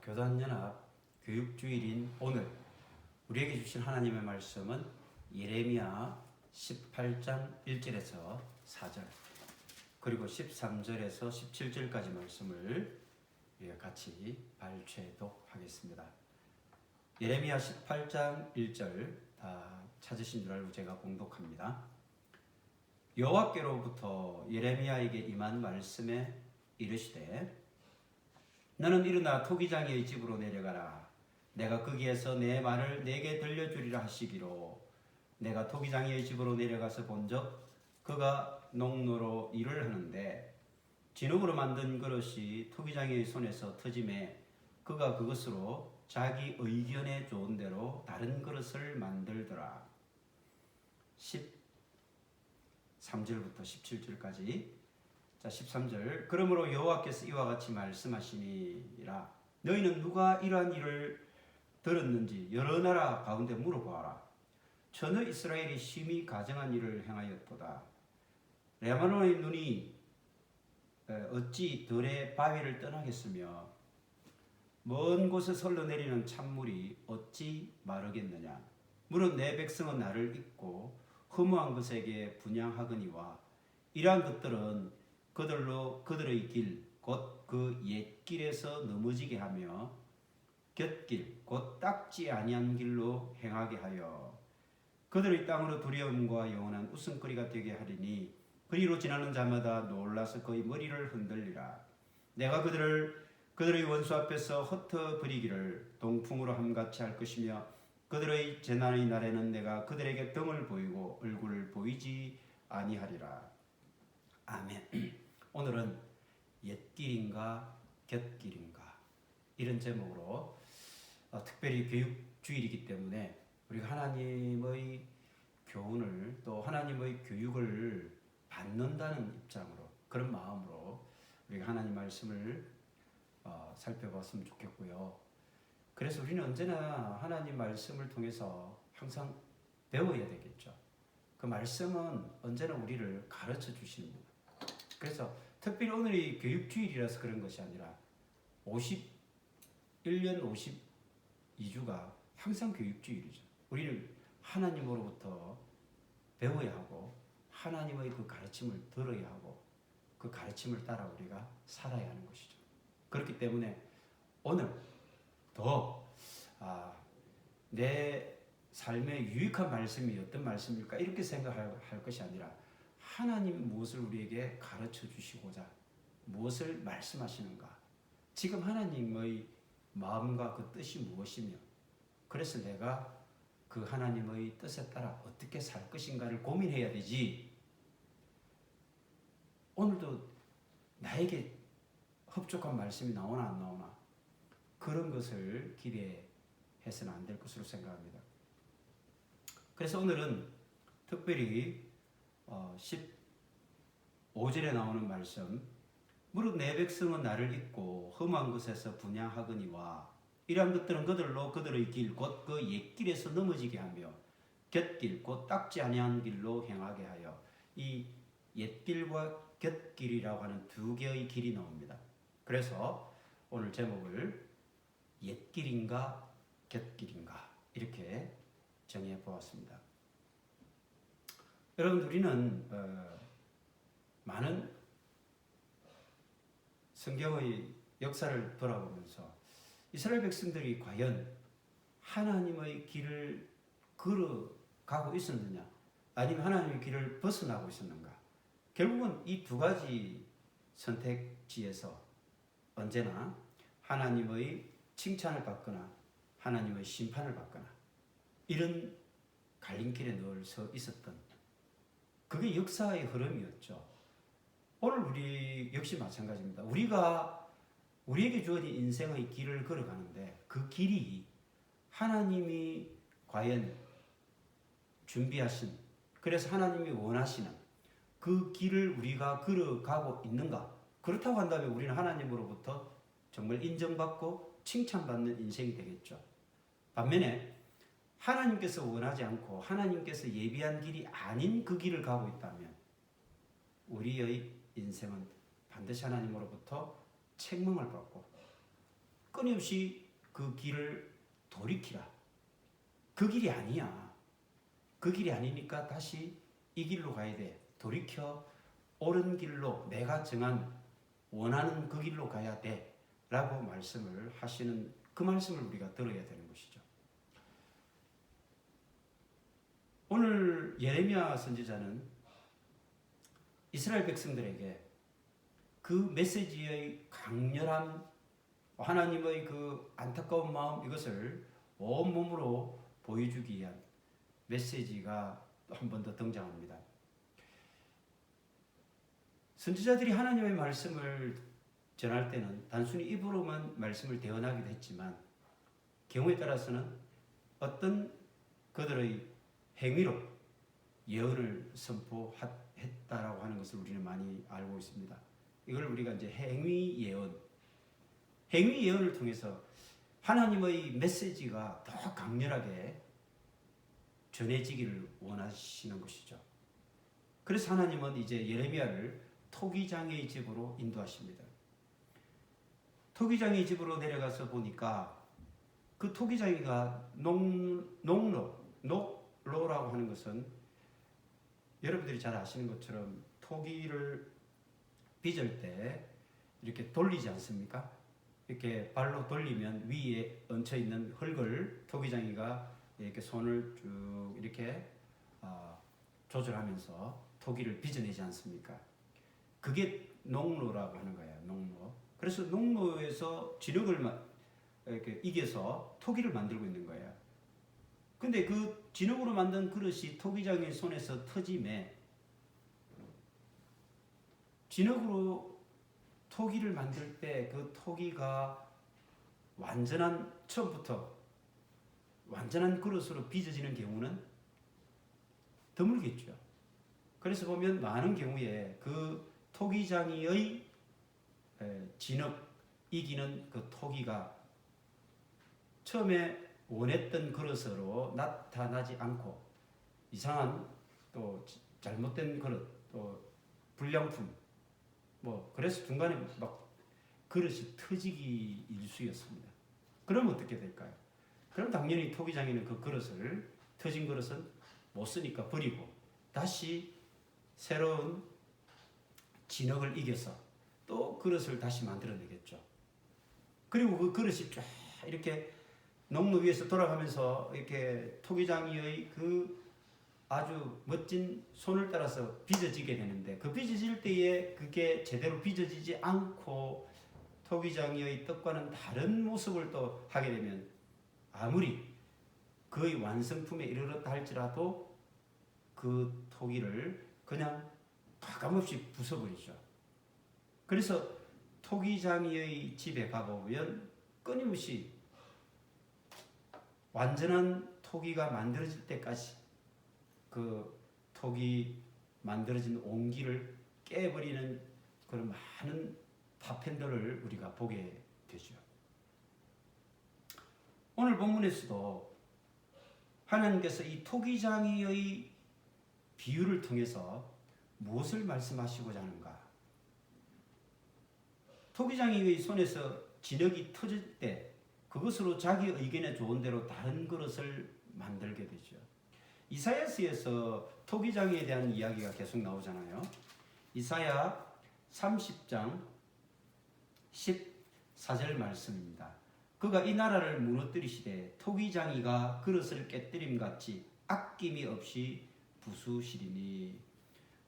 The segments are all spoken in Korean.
교단연합 교육주일인 오늘 우리에게 주신 하나님의 말씀은 예레미야 18장 1절에서 4절 그리고 13절에서 17절까지 말씀을 같이 발췌독하겠습니다. 예레미야 18장 1절 다 찾으신 줄 알고 제가 봉독합니다. 여호와께로부터 예레미야에게 임한 말씀에 이르시되 너는 일어나 토기장의 집으로 내려가라. 내가 거기에서 내 말을 내게 들려주리라 하시기로 내가 토기장의 집으로 내려가서 본즉 그가 농로로 일을 하는데 진흙으로 만든 그릇이 토기장의 손에서 터짐에 그가 그것으로 자기 의견에 좋은 대로 다른 그릇을 만들더라. 13절부터 17절까지. 자, 13절. 그러므로 여호와께서 이와 같이 말씀하시니라. 너희는 누가 이러한 일을 들었는지 여러 나라 가운데 물어보아라. 전혀 이스라엘이 심히 가증한 일을 행하였도다. 레바논의 눈이 어찌 들의 바위를 떠나겠으며 먼 곳에서 흘러내리는 찬물이 어찌 마르겠느냐. 물은 내 백성은 나를 잊고 허무한 것에게 분향하거니와 이러한 것들은 그들로 그들의 길 곧 그 옛길에서 넘어지게 하며 곁길 곧 닦지 아니한 길로 행하게 하여 그들의 땅으로 두려움과 영원한 웃음거리가 되게 하리니 그리로 지나는 자마다 놀라서 그의 머리를 흔들리라. 내가 그들의 원수 앞에서 흩어버리기를 동풍으로 함같이 할 것이며 그들의 재난의 날에는 내가 그들에게 등을 보이고 얼굴을 보이지 아니하리라. 아멘. 오늘은 옛길인가 곁길인가 이런 제목으로 특별히 교육주일이기 때문에 우리가 하나님의 교훈을 또 하나님의 교육을 받는다는 입장으로 그런 마음으로 우리가 하나님 말씀을 살펴봤으면 좋겠고요. 그래서 우리는 언제나 하나님 말씀을 통해서 항상 배워야 되겠죠. 그 말씀은 언제나 우리를 가르쳐 주십니다. 그래서 특별히 오늘이 교육주일이라서 그런 것이 아니라 51년 52주가 항상 교육주일이죠. 우리는 하나님으로부터 배워야 하고 하나님의 그 가르침을 들어야 하고 그 가르침을 따라 우리가 살아야 하는 것이죠. 그렇기 때문에 오늘 더 내 삶에 유익한 말씀이 어떤 말씀일까 이렇게 생각할 것이 아니라 하나님 무엇을 우리에게 가르쳐 주시고자 무엇을 말씀하시는가, 지금 하나님의 마음과 그 뜻이 무엇이며 그래서 내가 그 하나님의 뜻에 따라 어떻게 살 것인가를 고민해야 되지. 오늘도 나에게 흡족한 말씀이 나오나 안 나오나 그런 것을 기대해서는 안 될 것으로 생각합니다. 그래서 오늘은 특별히 15절에 나오는 말씀, 무릇 내 백성은 나를 잊고 험한 곳에서 분향하거니와 이러한 것들은 그들로 그들의 길 곧 그 옛길에서 넘어지게 하며 곁길 곧 닦지 아니한 길로 행하게 하여, 이 옛길과 곁길이라고 하는 두 개의 길이 나옵니다. 그래서 오늘 제목을 옛길인가 곁길인가 이렇게 정해 보았습니다. 여러분, 우리는 많은 성경의 역사를 돌아보면서 이스라엘 백성들이 과연 하나님의 길을 걸어가고 있었느냐 아니면 하나님의 길을 벗어나고 있었는가, 결국은 이 두 가지 선택지에서 언제나 하나님의 칭찬을 받거나 하나님의 심판을 받거나 이런 갈림길에 늘 서 있었던 그게 역사의 흐름이었죠. 오늘 우리 역시 마찬가지입니다. 우리에게 주어진 인생의 길을 걸어가는데 그 길이 하나님이 과연 준비하신, 그래서 하나님이 원하시는 그 길을 우리가 걸어가고 있는가? 그렇다고 한다면 우리는 하나님으로부터 정말 인정받고 칭찬받는 인생이 되겠죠. 반면에 하나님께서 원하지 않고 하나님께서 예비한 길이 아닌 그 길을 가고 있다면 우리의 인생은 반드시 하나님으로부터 책망을 받고 끊임없이 그 길을 돌이키라. 그 길이 아니야. 그 길이 아니니까 다시 이 길로 가야 돼. 돌이켜 옳은 길로 내가 정한 원하는 그 길로 가야 돼. 라고 말씀을 하시는 그 말씀을 우리가 들어야 되는 것이죠. 오늘 예레미야 선지자는 이스라엘 백성들에게 그 메시지의 강렬함, 하나님의 그 안타까운 마음, 이것을 온몸으로 보여주기 위한 메시지가 한 번 더 등장합니다. 선지자들이 하나님의 말씀을 전할 때는 단순히 입으로만 말씀을 대언하기도 했지만 경우에 따라서는 어떤 그들의 행위로 예언을 선포했다라고 하는 것을 우리는 많이 알고 있습니다. 이걸 우리가 이제 행위 예언을 통해서 하나님의 메시지가 더 강렬하게 전해지기를 원하시는 것이죠. 그래서 하나님은 이제 예레미야를 토기장의 집으로 인도하십니다. 토기장의 집으로 내려가서 보니까 그 토기장이가 녹로라고 하는 것은 여러분들이 잘 아시는 것처럼 토기를 빚을 때 이렇게 돌리지 않습니까? 이렇게 발로 돌리면 위에 얹혀 있는 흙을 토기장이가 이렇게 손을 쭉 이렇게 조절하면서 토기를 빚어내지 않습니까? 그게 농로라고 하는 거예요. 농로. 그래서 농로에서 진흙을 이렇게 이겨서 토기를 만들고 있는 거예요. 근데 그 진흙으로 만든 그릇이 토기장의 손에서 터짐에 진흙으로 토기를 만들 때 그 토기가 처음부터 완전한 그릇으로 빚어지는 경우는 드물겠죠. 그래서 보면 많은 경우에 그 토기장이의 진흙 이기는 그 토기가 처음에 원했던 그릇으로 나타나지 않고 이상한 또 잘못된 그릇 또 불량품 그래서 중간에 막 그릇이 터지기 일쑤였습니다. 그럼 어떻게 될까요? 그럼 당연히 토기장에는 그 그릇을 터진 그릇은 못 쓰니까 버리고 다시 새로운 진흙을 이겨서 또 그릇을 다시 만들어내겠죠. 그리고 그 그릇이 쫙 이렇게 농로 위에서 돌아가면서 이렇게 토기장이의 그 아주 멋진 손을 따라서 빚어지게 되는데 그 빚어질 때에 그게 제대로 빚어지지 않고 토기장이의 뜻과는 다른 모습을 또 하게 되면 아무리 거의 완성품에 이르렀다 할지라도 그 토기를 그냥 가감없이 부숴버리죠. 그래서 토기장이의 집에 가보면 끊임없이 완전한 토기가 만들어질 때까지 그 토기 만들어진 옹기를 깨버리는 그런 많은 파편들을 우리가 보게 되죠. 오늘 본문에서도 하나님께서 이 토기장이의 비유를 통해서 무엇을 말씀하시고자 하는가? 토기장이의 손에서 진흙이 터질 때 그것으로 자기 의견에 좋은 대로 다른 그릇을 만들게 되죠. 이사야서에서 토기장에 대한 이야기가 계속 나오잖아요. 이사야 30장 14절 말씀입니다. 그가 이 나라를 무너뜨리시되 토기장이가 그릇을 깨뜨림같이 아낌이 없이 부수시리니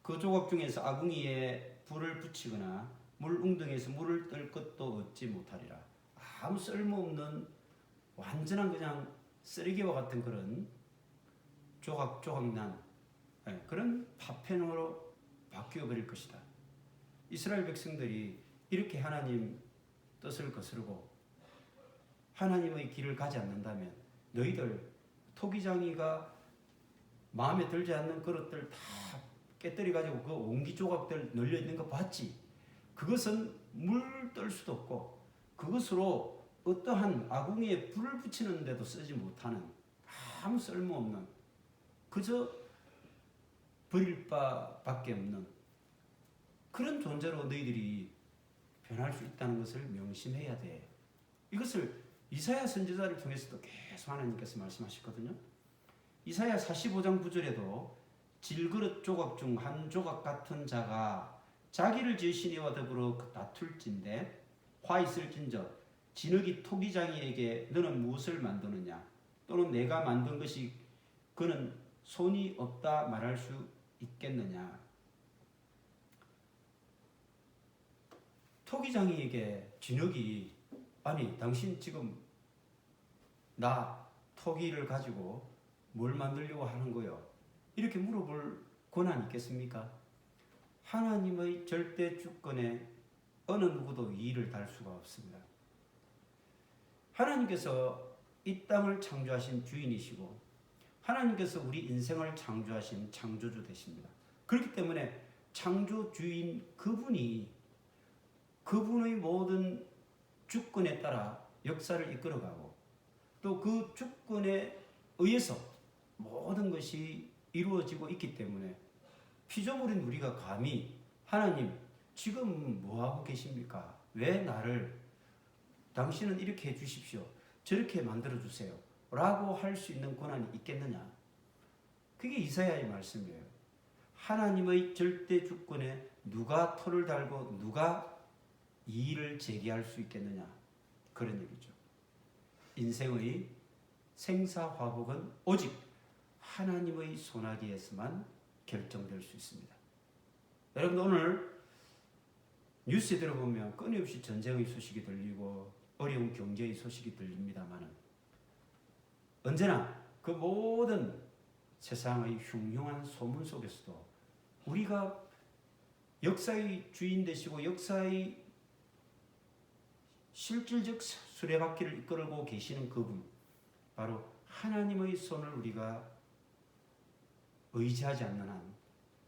그 조각 중에서 아궁이에 불을 붙이거나 물웅덩이에서 물을 뜰 것도 얻지 못하리라. 아무 쓸모없는 완전한 그냥 쓰레기와 같은 그런 조각난 그런 파편으로 바뀌어버릴 것이다. 이스라엘 백성들이 이렇게 하나님 뜻을 거스르고 하나님의 길을 가지 않는다면 너희들 토기장이가 마음에 들지 않는 그릇들 다 깨뜨려가지고 그 옹기 조각들 널려있는 거 봤지? 그것은 물 뜰 수도 없고 그것으로 어떠한 아궁이에 불을 붙이는데도 쓰지 못하는 아무 쓸모없는 그저 버릴 바밖에 없는 그런 존재로 너희들이 변할 수 있다는 것을 명심해야 돼. 이것을 이사야 선지자를 통해서도 계속 하나님께서 말씀하셨거든요. 이사야 45장 9절에도 질그릇 조각 중 한 조각 같은 자가 자기를 지으신 이와 더불어 다툴진대 화 있을진저 진흙이 토기장이에게 너는 무엇을 만드느냐 또는 내가 만든 것이 그는 손이 없다 말할 수 있겠느냐. 토기장이에게 진흙이 아니 당신 지금 나 토기를 가지고 뭘 만들려고 하는 거요? 이렇게 물어볼 권한이 있겠습니까? 하나님의 절대 주권에 어느 누구도 이의를 달 수가 없습니다. 하나님께서 이 땅을 창조하신 주인이시고 하나님께서 우리 인생을 창조하신 창조주 되십니다. 그렇기 때문에 창조주인 그분이 그분의 모든 주권에 따라 역사를 이끌어가고 또 그 주권에 의해서 모든 것이 이루어지고 있기 때문에 피조물인 우리가 감히 하나님 지금 뭐하고 계십니까? 왜 나를 당신은 이렇게 해주십시오. 저렇게 만들어주세요. 라고 할 수 있는 권한이 있겠느냐? 그게 이사야의 말씀이에요. 하나님의 절대 주권에 누가 토를 달고 누가 이의를 제기할 수 있겠느냐? 그런 얘기죠. 인생의 생사화복은 오직 하나님의 손아귀에서만 결정될 수 있습니다. 여러분 오늘 뉴스에 들어보면 끊임없이 전쟁의 소식이 들리고 어려운 경제의 소식이 들립니다만 언제나 그 모든 세상의 흉흉한 소문 속에서도 우리가 역사의 주인 되시고 역사의 실질적 수레바퀴를 이끌고 계시는 그분 바로 하나님의 손을 우리가 의지하지 않는 한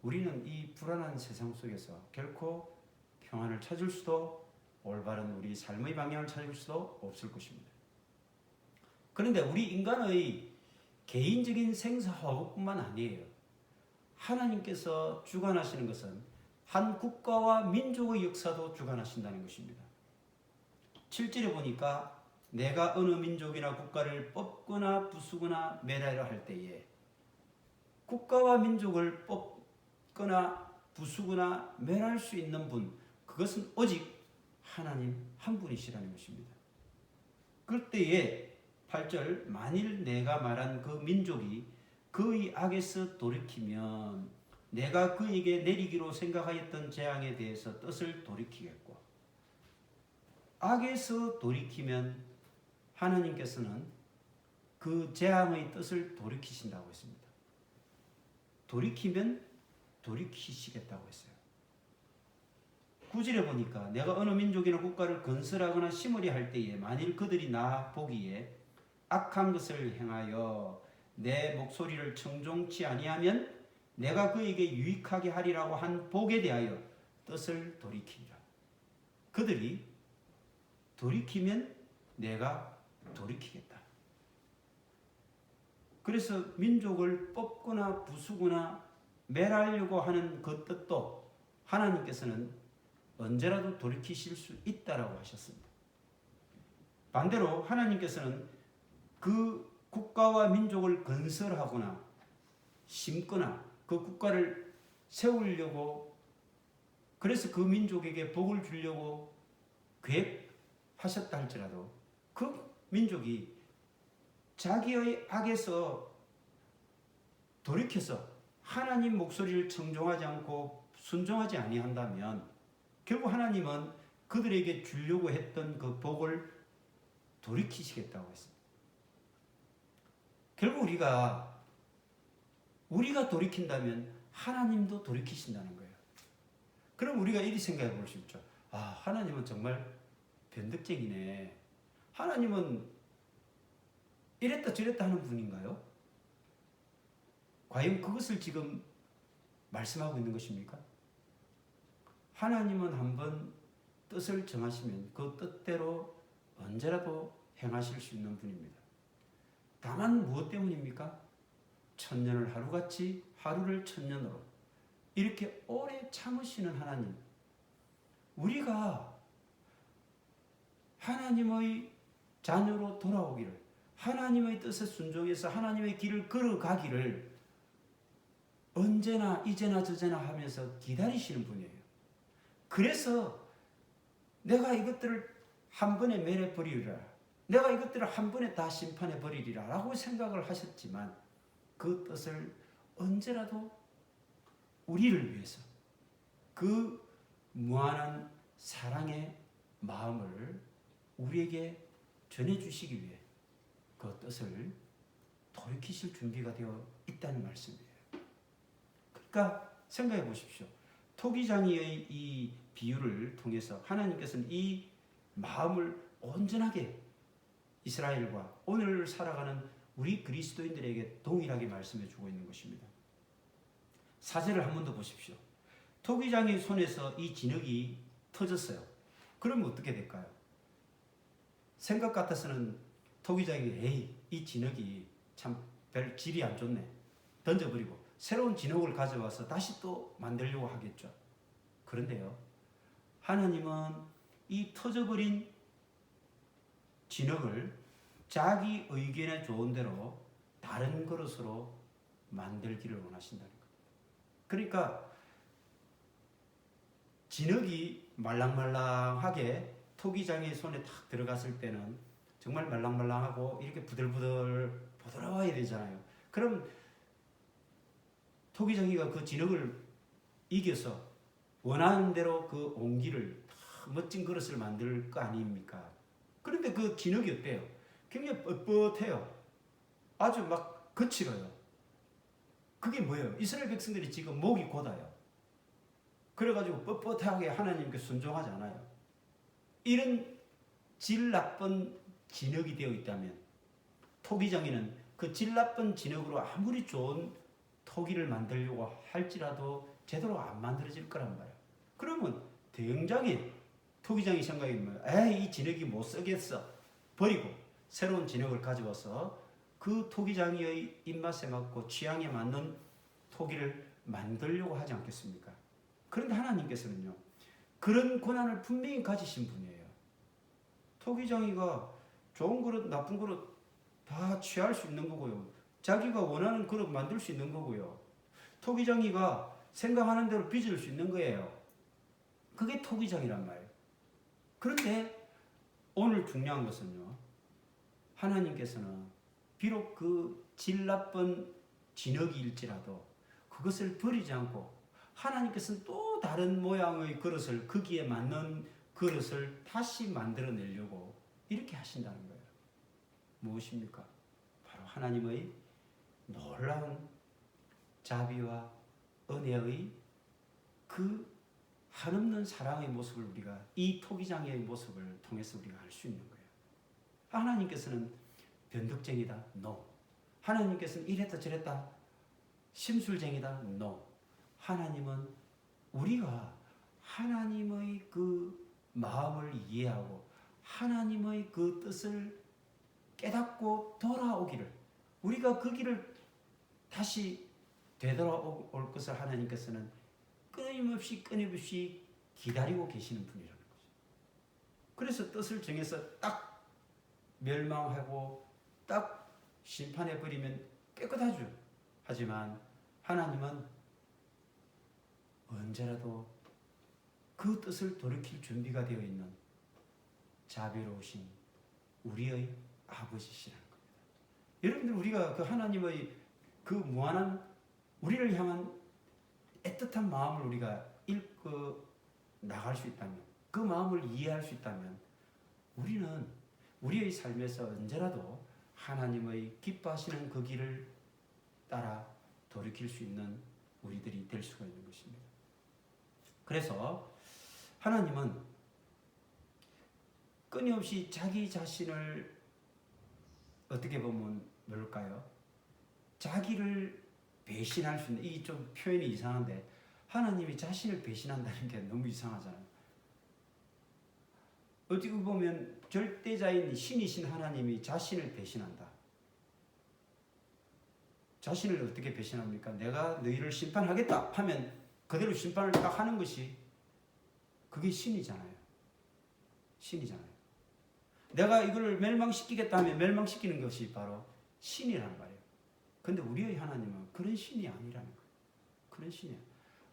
우리는 이 불안한 세상 속에서 결코 평안을 찾을 수도 올바른 우리 삶의 방향을 찾을 수도 없을 것입니다. 그런데 우리 인간의 개인적인 생사화복뿐만 아니에요. 하나님께서 주관하시는 것은 한 국가와 민족의 역사도 주관하신다는 것입니다. 7절에 보니까 내가 어느 민족이나 국가를 뽑거나 부수거나 멸하려 할 때에 국가와 민족을 뽑거나 부수거나 멸할 수 있는 분 그것은 오직 하나님 한 분이시라는 것입니다. 그럴 때에 8절 만일 내가 말한 그 민족이 그의 악에서 돌이키면 내가 그에게 내리기로 생각하였던 재앙에 대해서 뜻을 돌이키겠고 악에서 돌이키면 하나님께서는 그 재앙의 뜻을 돌이키신다고 했습니다. 돌이키면 돌이키시겠다고 했어요. 9절에 보니까 내가 어느 민족이나 국가를 건설하거나 심으려 할 때에 만일 그들이 나 보기에 악한 것을 행하여 내 목소리를 청종치 아니하면 내가 그에게 유익하게 하리라고 한 복에 대하여 뜻을 돌이키리라. 그들이 돌이키면 내가 돌이키겠다. 그래서 민족을 뽑거나 부수거나 멸하려고 하는 그 뜻도 하나님께서는 언제라도 돌이키실 수 있다라고 하셨습니다. 반대로 하나님께서는 그 국가와 민족을 건설하거나 심거나 그 국가를 세우려고 그래서 그 민족에게 복을 주려고 계획하셨다 할지라도 그 민족이 자기의 악에서 돌이켜서 하나님 목소리를 청종하지 않고 순종하지 아니한다면 결국 하나님은 그들에게 주려고 했던 그 복을 돌이키시겠다고 했습니다. 결국 우리가 돌이킨다면 하나님도 돌이키신다는 거예요. 그럼 우리가 이리 생각해 볼 수 있죠. 아, 하나님은 정말 변덕쟁이네. 하나님은 이랬다 저랬다 하는 분인가요? 과연 그것을 지금 말씀하고 있는 것입니까? 하나님은 한번 뜻을 정하시면 그 뜻대로 언제라도 행하실 수 있는 분입니다. 다만 무엇 때문입니까? 천년을 하루같이 하루를 천년으로 이렇게 오래 참으시는 하나님. 우리가 하나님의 자녀로 돌아오기를, 하나님의 뜻에 순종해서 하나님의 길을 걸어가기를 언제나 이제나 저제나 하면서 기다리시는 분이에요. 그래서 내가 이것들을 한 번에 멸해 버리리라, 내가 이것들을 한 번에 다 심판해 버리리라 라고 생각을 하셨지만, 그 뜻을 언제라도 우리를 위해서 그 무한한 사랑의 마음을 우리에게 전해주시기 위해 그 뜻을 돌이키실 준비가 되어 있다는 말씀이에요. 그러니까 생각해 보십시오. 토기장이의 이 비유를 통해서 하나님께서는 이 마음을 온전하게 이스라엘과 오늘 살아가는 우리 그리스도인들에게 동일하게 말씀해 주고 있는 것입니다. 4절을 한 번 더 보십시오. 토기장의 손에서 이 진흙이 터졌어요. 그러면 어떻게 될까요? 생각 같아서는 토기장이 에이, 이 진흙이 참 별 질이 안 좋네, 던져버리고 새로운 진흙을 가져와서 다시 또 만들려고 하겠죠. 그런데요, 하나님은 이 터져버린 진흙을 자기 의견에 좋은 대로 다른 그릇으로 만들기를 원하신다는 겁니다. 그러니까 진흙이 말랑말랑하게 토기장의 손에 탁 들어갔을 때는 정말 말랑말랑하고 이렇게 부들부들 부드러워야 되잖아요. 그럼 토기장이가 그 진흙을 이겨서 원하는 대로 그 옹기를 멋진 그릇을 만들 거 아닙니까? 그런데 그 진흙이 어때요? 굉장히 뻣뻣해요. 아주 막 거칠어요. 그게 뭐예요? 이스라엘 백성들이 지금 목이 곧아요. 그래가지고 뻣뻣하게 하나님께 순종하지 않아요. 이런 질 나쁜 진흙이 되어 있다면 토기장이는 그 질 나쁜 진흙으로 아무리 좋은 토기를 만들려고 할지라도 제대로 안 만들어질 거란 말이에요. 그러면 대형장이 토기장이 생각이 뭐예요? 에이, 이 진흙이 못 쓰겠어. 버리고 새로운 진흙을 가져와서 그 토기장이의 입맛에 맞고 취향에 맞는 토기를 만들려고 하지 않겠습니까? 그런데 하나님께서는요, 그런 권한을 분명히 가지신 분이에요. 토기장이가 좋은 그릇, 나쁜 그릇 다 취할 수 있는 거고요. 자기가 원하는 그릇 만들 수 있는 거고요. 토기장이가 생각하는 대로 빚을 수 있는 거예요. 그게 토기장이란 말이에요. 그런데 오늘 중요한 것은요, 하나님께서는 비록 그 질 나쁜 진흙일지라도 그것을 버리지 않고 하나님께서는 또 다른 모양의 그릇을, 거기에 맞는 그릇을 다시 만들어내려고 이렇게 하신다는 거예요. 무엇입니까? 바로 하나님의 놀라운 자비와 은혜의 그 한없는 사랑의 모습을 우리가 이 토기장의 모습을 통해서 우리가 알 수 있는 거예요. 하나님께서는 변덕쟁이다? No. 하나님께서는 이랬다 저랬다 심술쟁이다? No. 하나님은 우리가 하나님의 그 마음을 이해하고 하나님의 그 뜻을 깨닫고 돌아오기를, 우리가 그 길을 다시 되돌아올 것을 하나님께서는 끊임없이 기다리고 계시는 분이라는 거죠. 그래서 뜻을 정해서 딱 멸망하고 딱 심판해버리면 깨끗하죠. 하지만 하나님은 언제라도 그 뜻을 돌이킬 준비가 되어 있는 자비로우신 우리의 아버지시라는 겁니다. 여러분들, 우리가 그 하나님의 그 무한한 우리를 향한 애틋한 마음을 우리가 읽고 나갈 수 있다면, 그 마음을 이해할 수 있다면, 우리는 우리의 삶에서 언제라도 하나님의 기뻐하시는 그 길을 따라 돌이킬 수 있는 우리들이 될 수가 있는 것입니다. 그래서 하나님은 끊임없이 자기 자신을, 어떻게 보면 뭘까요? 자기를 배신할 수 있는, 이 좀 표현이 이상한데, 하나님이 자신을 배신한다는 게 너무 이상하잖아요. 어떻게 보면 절대자인 신이신 하나님이 자신을 배신한다. 자신을 어떻게 배신합니까? 내가 너희를 심판하겠다 하면 그대로 심판을 딱 하는 것이, 그게 신이잖아요. 신이잖아요. 내가 이걸 멸망시키겠다 하면 멸망시키는 것이 바로 신이란 말이에요. 근데 우리의 하나님은 그런 신이 아니라는 거예요. 그런 신이야.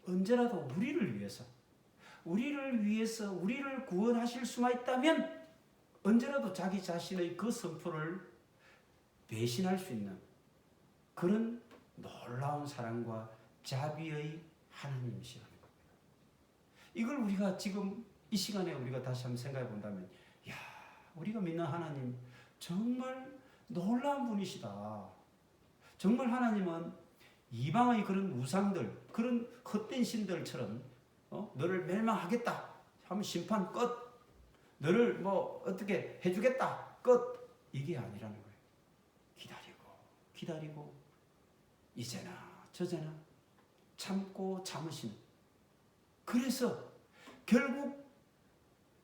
언제라도 우리를 위해서 우리를 구원하실 수만 있다면 언제라도 자기 자신의 그 선포를 배신할 수 있는 그런 놀라운 사랑과 자비의 하나님이시라는 겁니다. 이걸 우리가 지금 이 시간에 우리가 다시 한번 생각해 본다면, 야, 우리가 믿는 하나님 정말 놀라운 분이시다. 정말 하나님은 이방의 그런 우상들, 그런 헛된 신들처럼 너를 멸망하겠다 하면 심판 끝, 너를 뭐 어떻게 해주겠다 끝, 이게 아니라는 거예요. 기다리고 이제나 저제나 참고 참으시는, 그래서 결국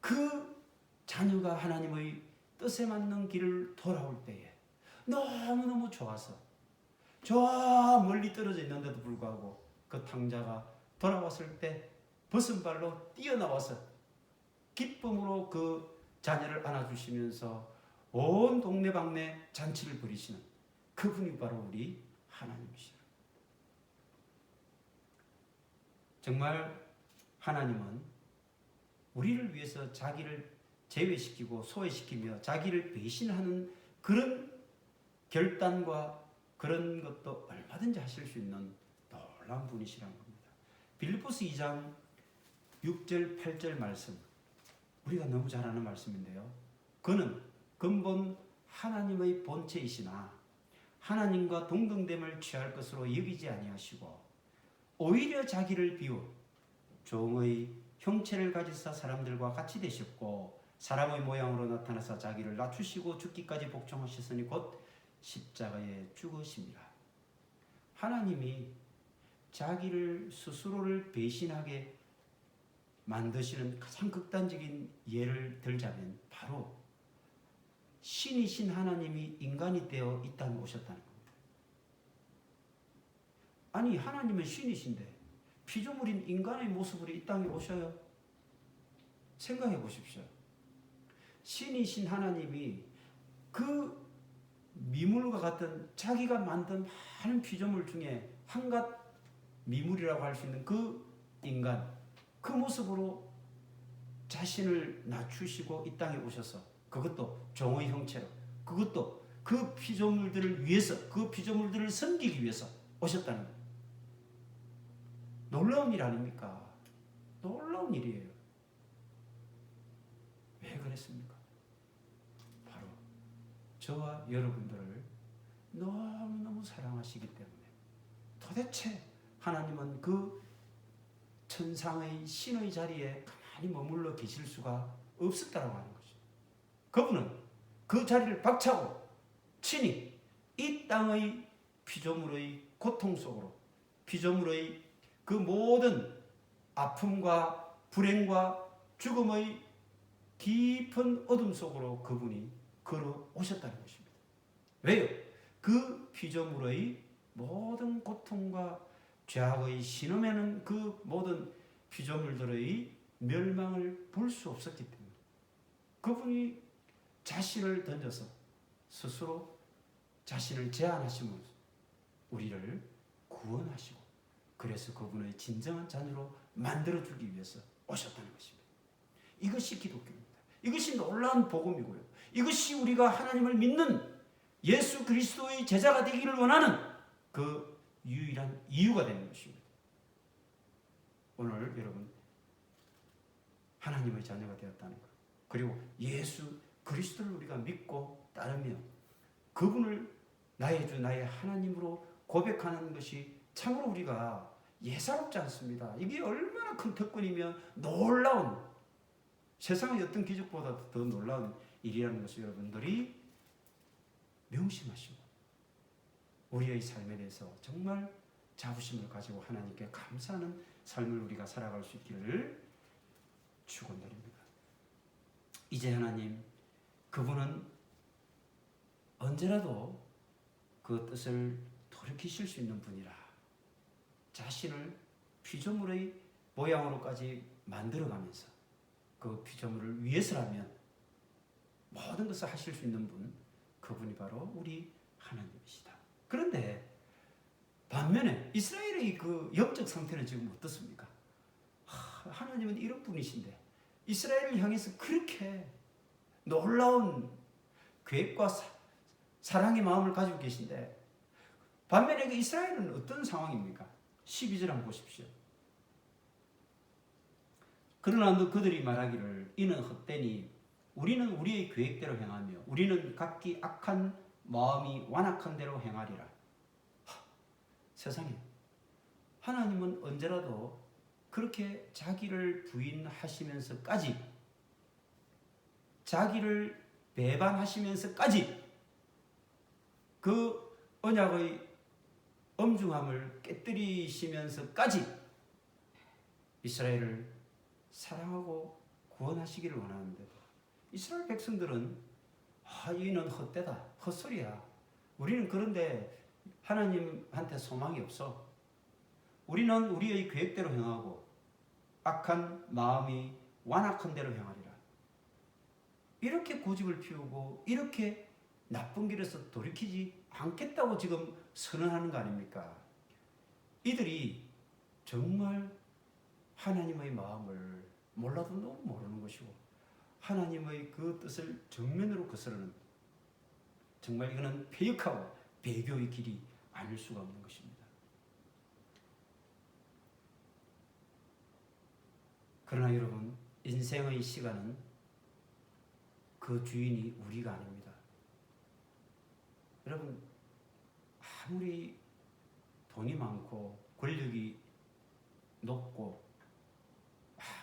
그 자녀가 하나님의 뜻에 맞는 길을 돌아올 때에 너무너무 좋아서 저 멀리 떨어져 있는데도 불구하고 그 탕자가 돌아왔을 때 벗은발로 뛰어나와서 기쁨으로 그 자녀를 안아주시면서 온 동네방네 잔치를 벌이시는 그분이 바로 우리 하나님이시라. 정말 하나님은 우리를 위해서 자기를 제외시키고 소외시키며 자기를 배신하는 그런 결단과 그런 것도 얼마든지 하실 수 있는 놀라운 분이시라는 겁니다. 빌립보서 2장 6절 8절 말씀, 우리가 너무 잘 아는 말씀인데요. 그는 근본 하나님의 본체이시나 하나님과 동등됨을 취할 것으로 여기지 아니하시고 오히려 자기를 비워 종의 형체를 가지사 사람들과 같이 되셨고 사람의 모양으로 나타나서 자기를 낮추시고 죽기까지 복종하셨으니 곧 십자가에 죽으심이라. 하나님이 자기를 스스로를 배신하게 만드시는 가장 극단적인 예를 들자면 바로 신이신 하나님이 인간이 되어 이 땅에 오셨다는 겁니다. 아니, 하나님은 신이신데 피조물인 인간의 모습으로 이 땅에 오셔요? 생각해 보십시오. 신이신 하나님이 그 미물과 같은 자기가 만든 많은 피조물 중에 한갓 미물이라고 할 수 있는 그 인간, 그 모습으로 자신을 낮추시고 이 땅에 오셔서 그것도 종의 형체로, 그것도 그 피조물들을 위해서, 그 피조물들을 섬기기 위해서 오셨다는 거예요. 놀라운 일 아닙니까? 놀라운 일이에요. 왜 그랬습니까? 바로 저와 여러분들을 너무너무 사랑하시기 때문에. 도대체 하나님은 그 천상의 신의 자리에 가만히 머물러 계실 수가 없었다라고 하는 거죠. 그분은 그 자리를 박차고 친히 이 땅의 피조물의 고통 속으로, 피조물의 그 모든 아픔과 불행과 죽음의 깊은 어둠 속으로 그분이 걸어오셨다는 것입니다. 왜요? 그 피조물의 모든 고통과 죄악의 신음에는 그 모든 피조물들의 멸망을 볼 수 없었기 때문에 그분이 자신을 던져서 스스로 자신을 제한하심으로써 우리를 구원하시고, 그래서 그분의 진정한 자녀로 만들어주기 위해서 오셨다는 것입니다. 이것이 기독교입니다. 이것이 놀라운 복음이고요. 이것이 우리가 하나님을 믿는 예수 그리스도의 제자가 되기를 원하는 그 유일한 이유가 되는 것입니다. 오늘 여러분 하나님의 자녀가 되었다는 것, 그리고 예수 그리스도를 우리가 믿고 따르며 그분을 나의 주 나의 하나님으로 고백하는 것이 참으로 우리가 예사롭지 않습니다. 이게 얼마나 큰 특권이며 놀라운, 세상의 어떤 기적보다 더 놀라운 일이라는 것을 여러분들이 명심하시고 우리의 삶에 대해서 정말 자부심을 가지고 하나님께 감사하는 삶을 우리가 살아갈 수 있기를 축원드립니다. 이제 하나님, 그분은 언제라도 그 뜻을 돌이키실 수 있는 분이라 자신을 피조물의 모양으로까지 만들어가면서 그 피조물을 위해서라면 모든 것을 하실 수 있는 분, 그분이 바로 우리 하나님이시다. 그런데 반면에 이스라엘의 그 영적 상태는 지금 어떻습니까? 하나님은 이런 분이신데 이스라엘을 향해서 그렇게 놀라운 계획과 사랑의 마음을 가지고 계신데, 반면에 그 이스라엘은 어떤 상황입니까? 12절 한번 보십시오. 그러나 그들이 말하기를 이는 헛되니 우리는 우리의 계획대로 행하며 우리는 각기 악한 마음이 완악한 대로 행하리라. 세상에 하나님은 언제라도 그렇게 자기를 부인하시면서까지, 자기를 배반하시면서까지 그 언약의 엄중함을 깨뜨리시면서까지 이스라엘을 사랑하고 구원하시기를 원하는데도 이스라엘 백성들은 이는 헛되다, 헛소리야. 우리는 그런데 하나님한테 소망이 없어. 우리는 우리의 계획대로 행하고 악한 마음이 완악한 대로 행하리라. 이렇게 고집을 피우고 이렇게 나쁜 길에서 돌이키지 않겠다고 지금 선언하는 거 아닙니까? 이들이 정말 하나님의 마음을 몰라도 너무 모르는 것이고 하나님의 그 뜻을 정면으로 거스르는, 정말 이거는 폐역하고 배교의 길이 아닐 수가 없는 것입니다. 그러나 여러분, 인생의 시간은 그 주인이 우리가 아닙니다. 여러분, 아무리 돈이 많고 권력이 높고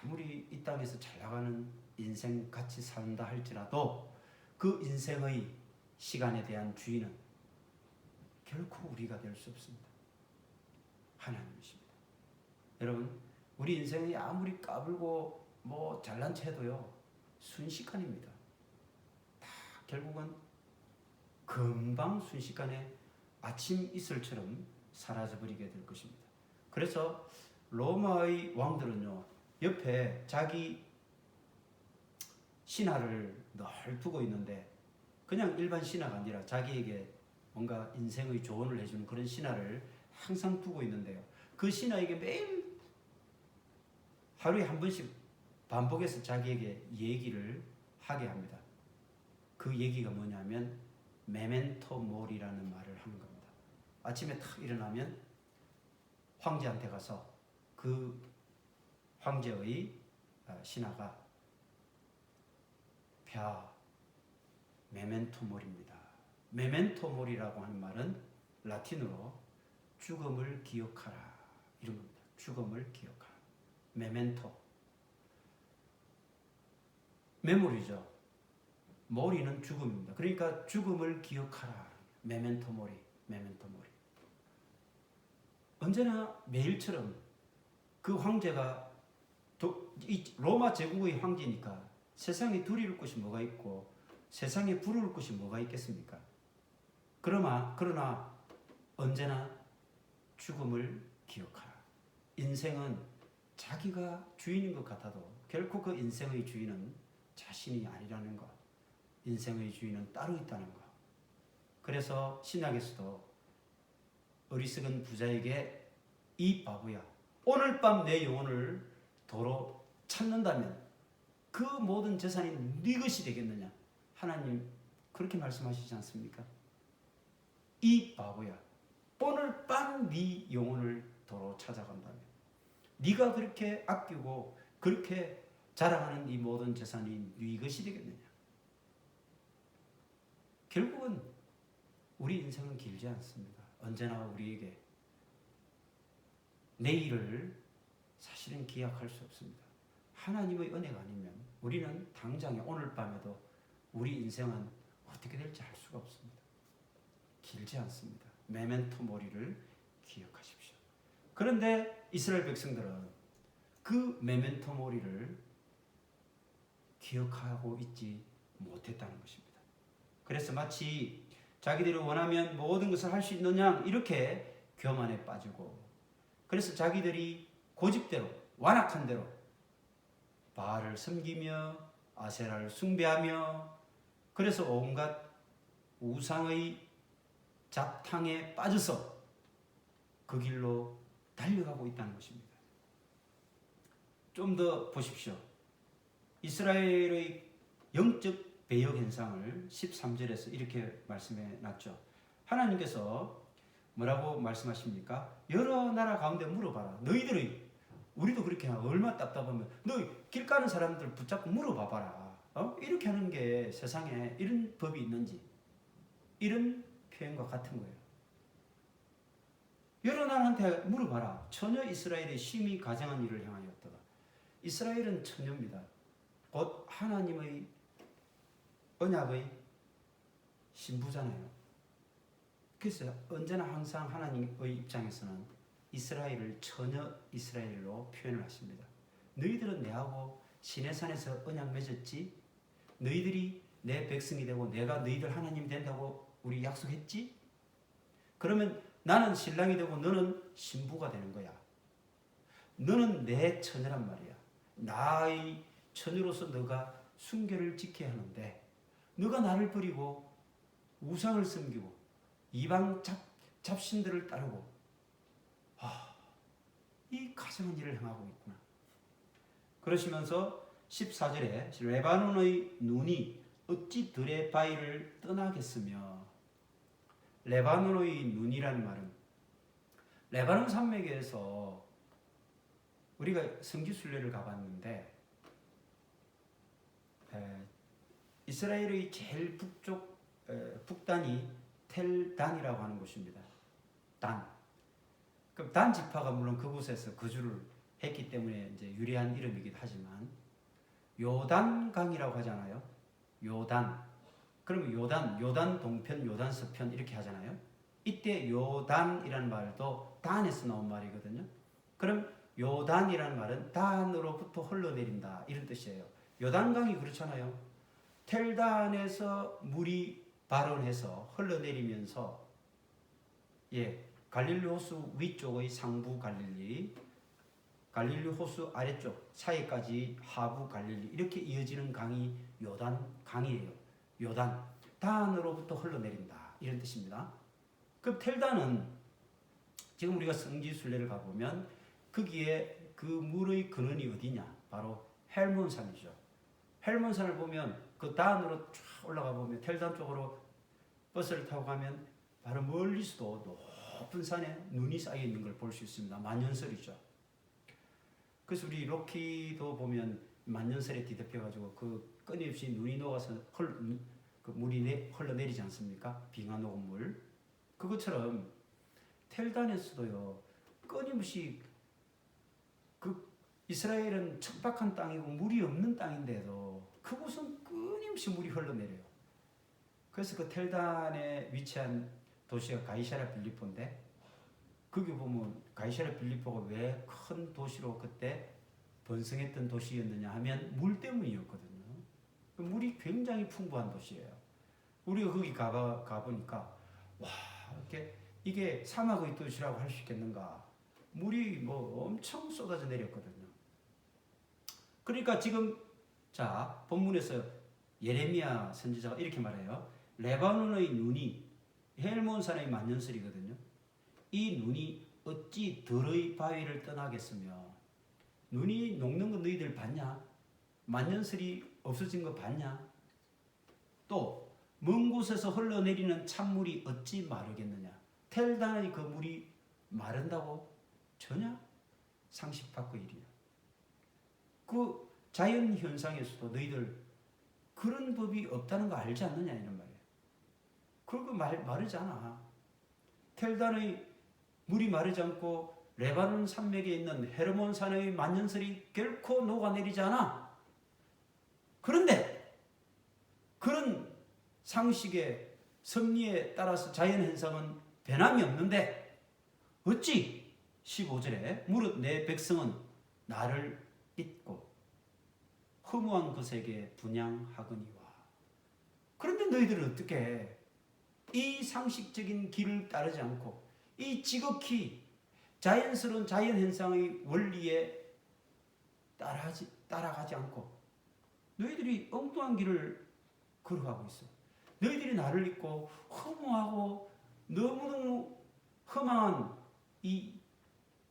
아무리 이 땅에서 잘 나가는 인생 같이 산다 할지라도 그 인생의 시간에 대한 주인은 결코 우리가 될 수 없습니다. 하나님이십니다. 여러분, 우리 인생이 아무리 까불고 잘난 체도요 순식간입니다. 다 결국은 금방 순식간에 아침 이슬처럼 사라져버리게 될 것입니다. 그래서 로마의 왕들은요 옆에 자기 신하를 늘 두고 있는데, 그냥 일반 신하가 아니라 자기에게 뭔가 인생의 조언을 해주는 그런 신하를 항상 두고 있는데요, 그 신하에게 매일 하루에 한 번씩 반복해서 자기에게 얘기를 하게 합니다. 그 얘기가 뭐냐면 메멘토 모리라는 말을 하는 겁니다. 아침에 탁 일어나면 황제한테 가서 그 황제의 신하가 메멘토 모리입니다. 메멘토 모리라고 하는 말은 라틴어로 죽음을 기억하라 이런 겁니다. 죽음을 기억하라. 메멘토. 메모리죠. 모리는 죽음입니다. 그러니까 죽음을 기억하라. 메멘토 모리. 메멘토 모리. 언제나 매일처럼 그 황제가 로마 제국의 황제니까 세상에 두려울 것이 뭐가 있고 세상에 부러울 것이 뭐가 있겠습니까? 그러나 언제나 죽음을 기억하라. 인생은 자기가 주인인 것 같아도 결코 그 인생의 주인은 자신이 아니라는 것. 인생의 주인은 따로 있다는 것. 그래서 신약에서도 어리석은 부자에게 이 바보야, 오늘 밤 내 영혼을 도로 찾는다면 그 모든 재산이 네 것이 되겠느냐. 하나님 그렇게 말씀하시지 않습니까? 이 바보야, 오늘 밤 네 영혼을 도로 찾아간다면 네가 그렇게 아끼고 그렇게 자랑하는 이 모든 재산이 네 것이 되겠느냐. 결국은 우리 인생은 길지 않습니다. 언제나 우리에게 내일을 사실은 기약할 수 없습니다. 하나님의 은혜가 아니면 우리는 당장에 오늘 밤에도 우리 인생은 어떻게 될지 알 수가 없습니다. 길지 않습니다. 메멘토 모리를 기억하십시오. 그런데 이스라엘 백성들은 그 메멘토 모리를 기억하고 있지 못했다는 것입니다. 그래서 마치 자기들이 원하면 모든 것을 할 수 있는 양 이렇게 교만에 빠지고, 그래서 자기들이 고집대로 완악한 대로 바알을 섬기며 아세라를 숭배하며 그래서 온갖 우상의 잡탕에 빠져서 그 길로 달려가고 있다는 것입니다. 좀 더 보십시오. 이스라엘의 영적 배역 현상을 13절에서 이렇게 말씀해 놨죠. 하나님께서 뭐라고 말씀하십니까? 여러 나라 가운데 물어봐라. 너희들의, 우리도 그렇게 얼마나 답답하면 너 길 가는 사람들 붙잡고 물어봐봐라. 이렇게 하는 게 세상에 이런 법이 있는지, 이런 표현과 같은 거예요. 여러 나라한테 물어봐라. 처녀 이스라엘의 심히 가증한 일을 행하였도다. 이스라엘은 처녀입니다. 곧 하나님의 언약의 신부잖아요. 그래서 언제나 항상 하나님의 입장에서는 이스라엘을 처녀 이스라엘로 표현을 하십니다. 너희들은 내하고 시내산에서 언약 맺었지? 너희들이 내 백성이 되고 내가 너희들 하나님이 된다고 우리 약속했지? 그러면 나는 신랑이 되고 너는 신부가 되는 거야. 너는 내 처녀란 말이야. 나의 처녀로서 너가 순결을 지켜야 하는데 너가 나를 버리고 우상을 섬기고 이방 잡신들을 따르고 이 가증한 일을 행하고 있구나. 그러시면서 14절에 레바논의 눈이 어찌 들의 바위를 떠나겠으며, 레바논의 눈이라는 말은 레바논 산맥에서 우리가 성지순례를 가봤는데 이스라엘의 제일 북쪽 북단이 텔단이라고 하는 곳입니다. 단. 그럼 단 지파가 물론 그곳에서 거주를 했기 때문에 이제 유리한 이름이기도 하지만 요단강이라고 하잖아요. 요단. 그러면 요단 동편, 요단 서편 이렇게 하잖아요. 이때 요단이라는 말도 단에서 나온 말이거든요. 그럼 요단이라는 말은 단으로부터 흘러내린다 이런 뜻이에요. 요단강이 그렇잖아요. 텔단에서 물이 발원해서 흘러내리면서 갈릴리 호수 위쪽의 상부 갈릴리, 갈릴리 호수 아래쪽 사이까지 하부 갈릴리 이렇게 이어지는 강이 요단 강이에요. 요단, 단으로부터 흘러내린다 이런 뜻입니다. 그 텔단은 지금 우리가 성지순례를 가보면 거기에 그 물의 근원이 어디냐? 바로 헬몬산이죠. 헬몬산을 보면 그 단으로 쫙 올라가 보면 텔단 쪽으로 버스를 타고 가면 바로 멀리서도 높은 산에 눈이 쌓여 있는 걸 볼 수 있습니다. 만년설이죠. 그래서 우리 로키도 보면 만년설에 뒤덮여가지고 그 끊임없이 눈이 녹아서 그 물이 흘러내리지 않습니까? 빙하 녹은 물. 그것처럼 텔단에서도요 끊임없이 그 이스라엘은 척박한 땅이고 물이 없는 땅인데도 그곳은 끊임없이 물이 흘러내려요. 그래서 그 텔단에 위치한 도시가 가이사랴 빌립보인데 거기 보면 가이사랴 빌립보가 왜 큰 도시로 그때 번성했던 도시였느냐 하면 물 때문이었거든요. 물이 굉장히 풍부한 도시예요. 우리가 거기 가보니까 와 이게 사막의 도시라고 할 수 있겠는가. 물이 뭐 엄청 쏟아져 내렸거든요. 그러니까 지금 자 본문에서 예레미야 선지자가 이렇게 말해요. 레바논의 눈이 헬몬산의 만년설이거든요. 이 눈이 어찌 들의 바위를 떠나겠으며, 눈이 녹는 거 너희들 봤냐? 만년설이 없어진 거 봤냐? 또 먼 곳에서 흘러내리는 찬물이 어찌 마르겠느냐? 텔단의 그 물이 마른다고? 전혀 상식 밖의 일이야. 그 자연 현상에서도 너희들 그런 법이 없다는 거 알지 않느냐 이런 말이에요. 그거 마르잖아. 텔단의 물이 마르지 않고 레바논 산맥에 있는 헤르몬 산의 만년설이 결코 녹아내리지 않아. 그런데 그런 상식의 섭리에 따라서 자연 현상은 변함이 없는데 어찌 15절에 무릇 내 백성은 나를 잊고 허무한 것에게 분향하거니와. 그런데 너희들은 어떻게 이 상식적인 길을 따르지 않고 이 지극히 자연스러운 자연현상의 원리에 따라가지 않고 너희들이 엉뚱한 길을 걸어가고 있어. 너희들이 나를 잊고 허무하고 너무너무 허망한 이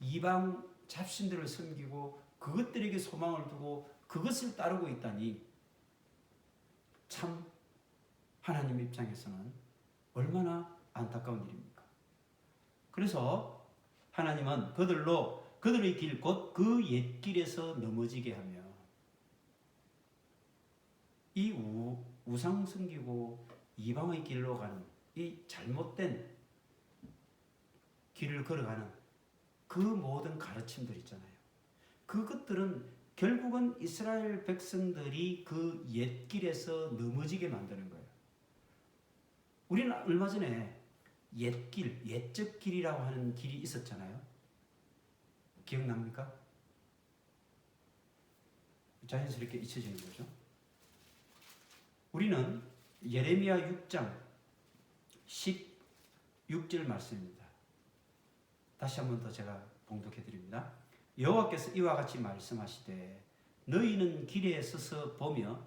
이방 잡신들을 섬기고 그것들에게 소망을 두고 그것을 따르고 있다니 참 하나님 입장에서는 얼마나 안타까운 일입니까? 그래서 하나님은 그들의 길 곧 그 옛길에서 넘어지게 하며 이 우상 섬기고 이방의 길로 가는 이 잘못된 길을 걸어가는 그 모든 가르침들 있잖아요. 그것들은 결국은 이스라엘 백성들이 그 옛길에서 넘어지게 만드는 거예요. 우리는 얼마 전에 옛길, 옛적 길이라고 하는 길이 있었잖아요. 기억납니까? 자연스럽게 잊혀지는 거죠. 우리는 예레미야 6장 16절 말씀입니다. 다시 한 번 더 제가 봉독해 드립니다. 여호와께서 이와 같이 말씀하시되 너희는 길에 서서 보며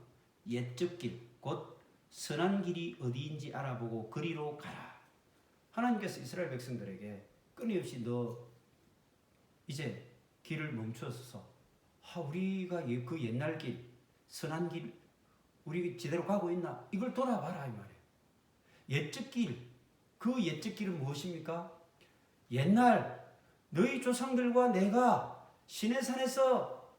옛적 길 곧 선한 길이 어디인지 알아보고 그리로 가라. 하나님께서 이스라엘 백성들에게 끊임없이 너 이제 길을 멈추어서 우리가 그 옛날 길 선한 길 우리 제대로 가고 있나 이걸 돌아봐라 이 말이에요. 옛적 길, 그 옛적 길은 무엇입니까? 옛날 너희 조상들과 내가 시내산에서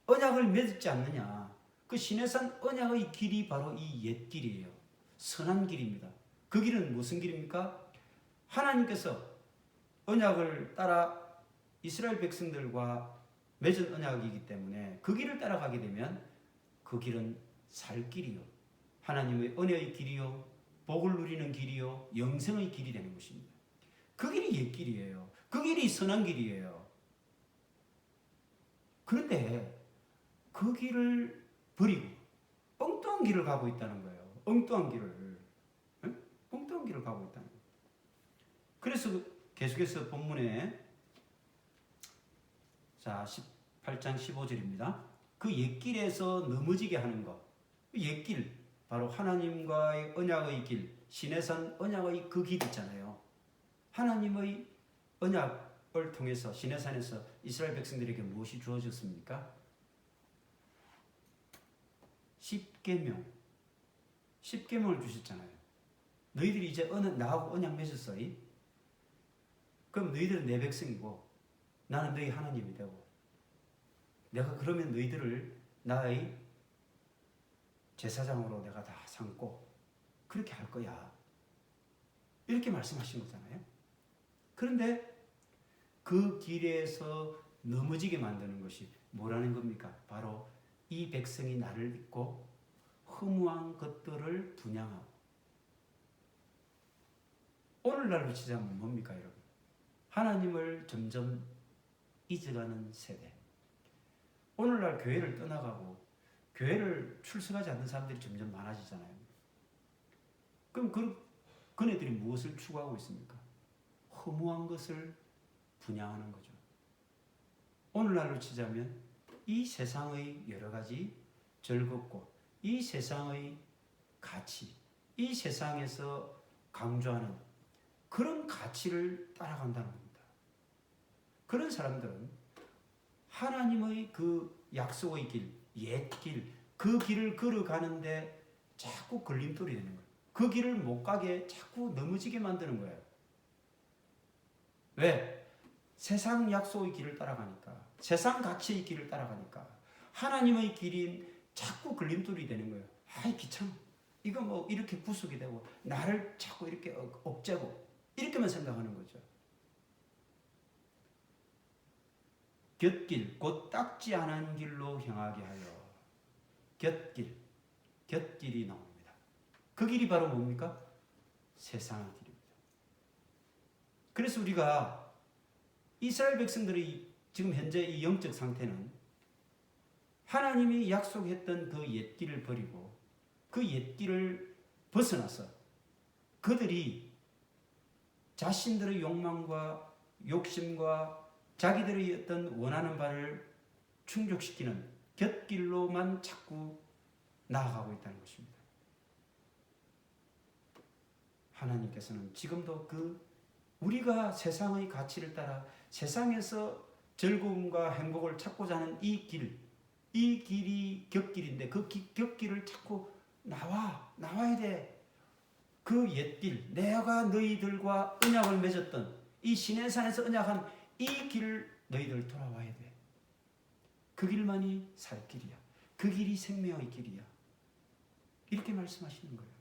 언약을 맺지 않느냐. 그 시내산 언약의 길이 바로 이 옛길이에요. 선한 길입니다. 그 길은 무슨 길입니까? 하나님께서 언약을 따라 이스라엘 백성들과 맺은 언약이기 때문에 그 길을 따라가게 되면 그 길은 살 길이요. 하나님의 은혜의 길이요. 복을 누리는 길이요. 영생의 길이 되는 것입니다. 그 길이 옛길이에요. 그 길이 선한 길이에요. 그런데 그 길을 버리고 엉뚱한 길을 가고 있다는 거예요. 엉뚱한 길을. 응? 엉뚱한 길을 가고 있다는 거예요. 그래서 계속해서 본문에 자 18장 15절입니다. 그 옛길에서 넘어지게 하는 것. 옛길, 바로 하나님과의 언약의 길, 시내산 언약의 그 길 있잖아요. 하나님의 언약을 통해서 시내산에서 이스라엘 백성들에게 무엇이 주어졌습니까? 10계명을 주셨잖아요. 너희들이 이제 나하고 언약 맺었어. 그럼 너희들은 내 백성이고 나는 너희 하나님이 되고 내가 그러면 너희들을 나의 제사장으로 내가 다 삼고 그렇게 할 거야. 이렇게 말씀하신 거잖아요. 그런데 그 길에서 넘어지게 만드는 것이 뭐라는 겁니까? 바로 이 백성이 나를 잊고 허무한 것들을 분양하고 오늘날로 치자면 뭡니까 여러분? 하나님을 점점 잊어가는 세대. 오늘날 교회를 떠나가고 교회를 출석하지 않는 사람들이 점점 많아지잖아요. 그럼 그네들이 무엇을 추구하고 있습니까? 허무한 것을 분양하는 거죠. 오늘날로 치자면 이 세상의 여러 가지 즐겁고 이 세상의 가치, 이 세상에서 강조하는 그런 가치를 따라간다는 겁니다. 그런 사람들은 하나님의 그 약속의 길, 옛 길, 그 길을 걸어가는데 자꾸 걸림돌이 되는 거예요. 그 길을 못 가게 자꾸 넘어지게 만드는 거예요. 왜? 세상 약속의 길을 따라가니까, 세상 가치의 길을 따라가니까 하나님의 길인 자꾸 걸림돌이 되는 거예요. 아이 귀찮아. 이거 뭐 이렇게 구속이 되고 나를 자꾸 이렇게 억제고 이렇게만 생각하는 거죠. 곁길 곧 닦지 않은 길로 향하게 하여. 곁길이 나옵니다. 그 길이 바로 뭡니까? 세상의 길입니다. 그래서 우리가 이스라엘 백성들의 지금 현재 이 영적 상태는 하나님이 약속했던 그 옛길을 버리고 그 옛길을 벗어나서 그들이 자신들의 욕망과 욕심과 자기들의 어떤 원하는 바를 충족시키는 곁길로만 자꾸 나아가고 있다는 것입니다. 하나님께서는 지금도 우리가 세상의 가치를 따라 세상에서 즐거움과 행복을 찾고자 하는 이 길이 곁길인데 그 곁길을 자꾸 나와야 돼. 그 옛길, 내가 너희들과 언약을 맺었던 이 시내산에서 언약한 이 길을 너희들 돌아와야 돼. 그 길만이 살 길이야. 그 길이 생명의 길이야. 이렇게 말씀하시는 거예요.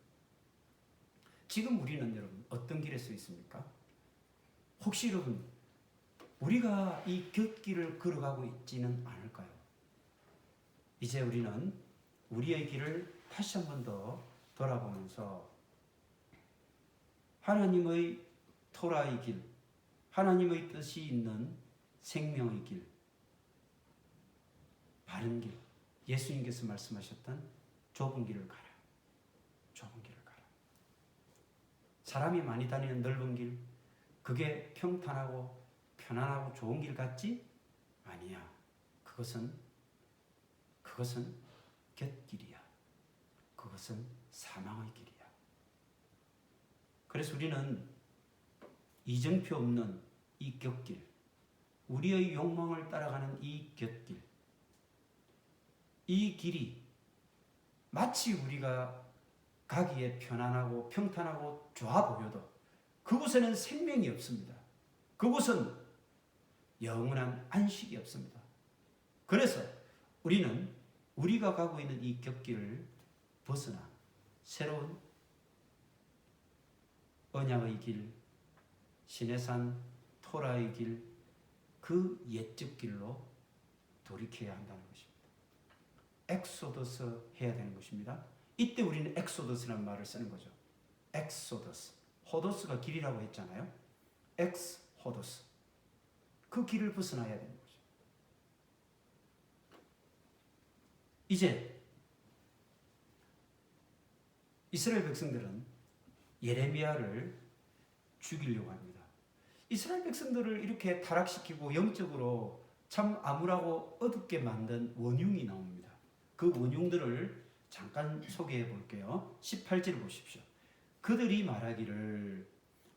지금 우리는 여러분 어떤 길에 서 있습니까? 혹시 여러분 우리가 이 곁길을 걸어가고 있지는 않을까요? 이제 우리는 우리의 길을 다시 한 번 더 돌아보면서 하나님의 토라의 길, 하나님의 뜻이 있는 생명의 길, 바른 길, 예수님께서 말씀하셨던 좁은 길을 가라. 좁은 길을 가라. 사람이 많이 다니는 넓은 길, 그게 평탄하고 편안하고 좋은 길 같지? 아니야. 그것은 곁길이야. 그것은 사망의 길이야. 그래서 우리는 이정표 없는 이 곁길, 우리의 욕망을 따라가는 이 곁길, 이 길이 마치 우리가 가기에 편안하고 평탄하고 좋아 보여도 그곳에는 생명이 없습니다. 그곳은 영원한 안식이 없습니다. 그래서 우리는 우리가 가고 있는 이 곁길을 벗어나 새로운 언약의 길, 시내산 토라의 길, 그 옛적 길로 돌이켜야 한다는 것입니다. 엑소더스 해야 되는 것입니다. 이때 우리는 엑소더스라는 말을 쓰는 거죠. 엑소더스. 호도스가 길이라고 했잖아요. 엑스호도스. 그 길을 벗어나야 되는 거죠. 이제 이스라엘 백성들은 예레미야를 죽이려고 합니다. 이스라엘 백성들을 이렇게 타락시키고 영적으로 참 암울하고 어둡게 만든 원흉이 나옵니다. 그 원흉들을 잠깐 소개해 볼게요. 18절 보십시오. 그들이 말하기를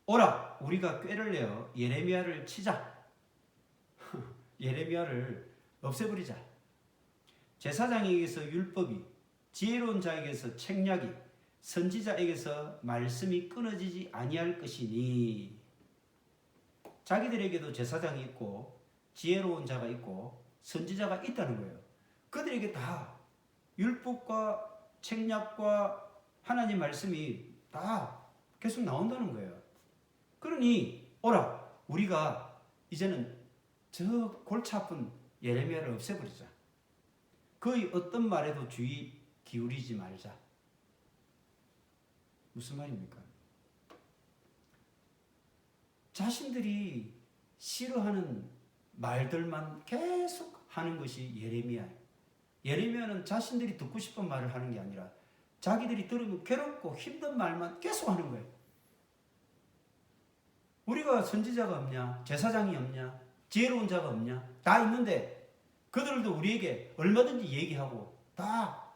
오라 우리가 꾀를 내어 예레미야를 치자. 예레미야를 없애버리자. 제사장에게서 율법이, 지혜로운 자에게서 책략이, 선지자에게서 말씀이 끊어지지 아니할 것이니. 자기들에게도 제사장이 있고 지혜로운 자가 있고 선지자가 있다는 거예요. 그들에게 다 율법과 책략과 하나님 말씀이 다 계속 나온다는 거예요. 그러니 오라 우리가 이제는 저 골치 아픈 예레미야를 없애버리자. 그의 어떤 말에도 주의 기울이지 말자. 무슨 말입니까? 자신들이 싫어하는 말들만 계속 하는 것이 예레미야예요. 예레미야는 자신들이 듣고 싶은 말을 하는 게 아니라 자기들이 들으면 괴롭고 힘든 말만 계속 하는 거예요. 우리가 선지자가 없냐? 제사장이 없냐? 지혜로운 자가 없냐? 다 있는데 그들도 우리에게 얼마든지 얘기하고 다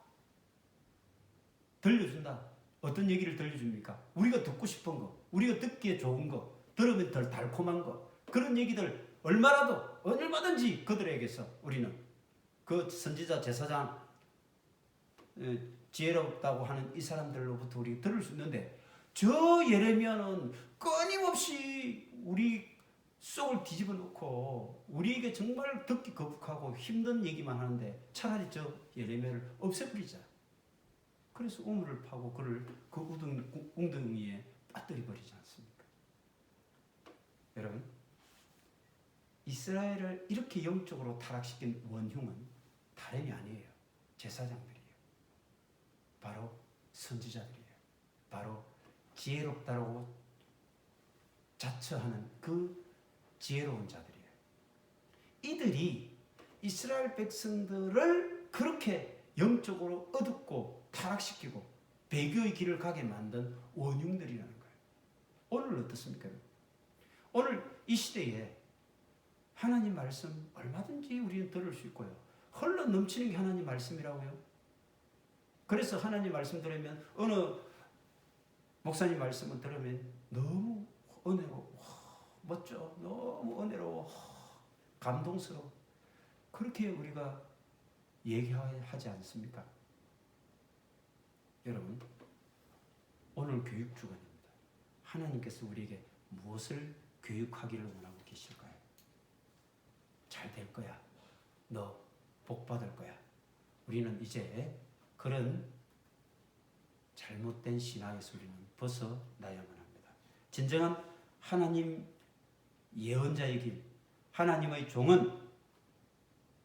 들려준다. 어떤 얘기를 들려줍니까? 우리가 듣고 싶은 거, 우리가 듣기에 좋은 거, 들으면 덜 달콤한 거, 그런 얘기들 얼마든지 그들에게서 우리는 그 선지자, 제사장, 지혜롭다고 하는 이 사람들로부터 우리가 들을 수 있는데 저 예레미야는 끊임없이 우리 속을 뒤집어 놓고 우리에게 정말 듣기 거북하고 힘든 얘기만 하는데 차라리 저 예레미야를 없애버리자. 그래서 우물을 파고 그를 그 웅덩이에 빠뜨려 버리지 않습니까? 여러분, 이스라엘을 이렇게 영적으로 타락시킨 원흉은 다름이 아니에요. 제사장들이에요. 바로 선지자들이에요. 바로 지혜롭다고 자처하는 그 지혜로운 자들이에요. 이들이 이스라엘 백성들을 그렇게 영적으로 어둡고 타락시키고 배교의 길을 가게 만든 원흉들이라는 거예요. 오늘 어떻습니까? 오늘 이 시대에 하나님 말씀 얼마든지 우리는 들을 수 있고요. 흘러 넘치는 게 하나님 말씀이라고요. 그래서 하나님 말씀 들으면 어느 목사님 말씀을 들으면 너무 은혜로 멋져, 너무 은혜로워, 감동스러워. 그렇게 우리가 얘기하지 않습니까? 여러분, 오늘 교육 주간입니다. 하나님께서 우리에게 무엇을 교육하기를 원하고 계실까요? 잘 될 거야. 너 복 받을 거야. 우리는 이제 그런 잘못된 신앙에서 우리는 벗어나야만 합니다. 진정한 하나님 예언자의 길, 하나님의 종은